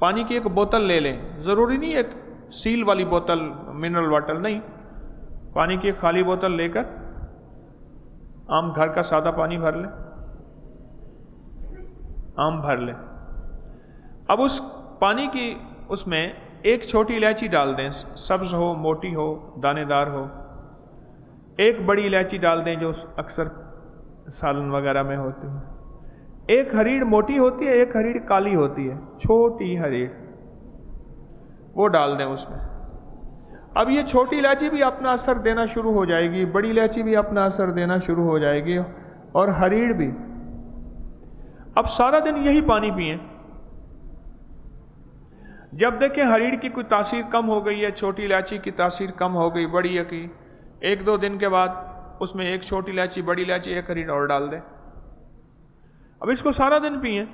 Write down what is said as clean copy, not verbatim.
پانی کی ایک بوتل لے لیں، ضروری نہیں ایک سیل والی بوتل منرل واٹر نہیں، پانی کی ایک خالی بوتل لے کر عام گھر کا سادہ پانی بھر لیں، عام بھر لیں۔ اب اس پانی کی اس میں ایک چھوٹی الائچی ڈال دیں، سبز ہو، موٹی ہو، دانے دار ہو، ایک بڑی الائچی ڈال دیں جو اکثر سالن وغیرہ میں ہوتی ہے، ایک ہریڑ موٹی ہوتی ہے، ایک ہریڑ کالی ہوتی ہے، چھوٹی ہریڑ، وہ ڈال دیں اس میں۔ اب یہ چھوٹی الائچی بھی اپنا اثر دینا شروع ہو جائے گی، بڑی الائچی بھی اپنا اثر دینا شروع ہو جائے گی، اور ہریڑ بھی۔ اب سارا دن یہی پانی پئیں، جب دیکھیں ہریڑ کی کوئی تاثیر کم ہو گئی ہے، چھوٹی الائچی کی تاثیر کم ہو گئی، بڑی کی، ایک دو دن کے بعد اس میں ایک چھوٹی الائچی، بڑی الائچی، ایک ہریڑ اور ڈال دیں۔ اب اس کو سارا دن پئیں،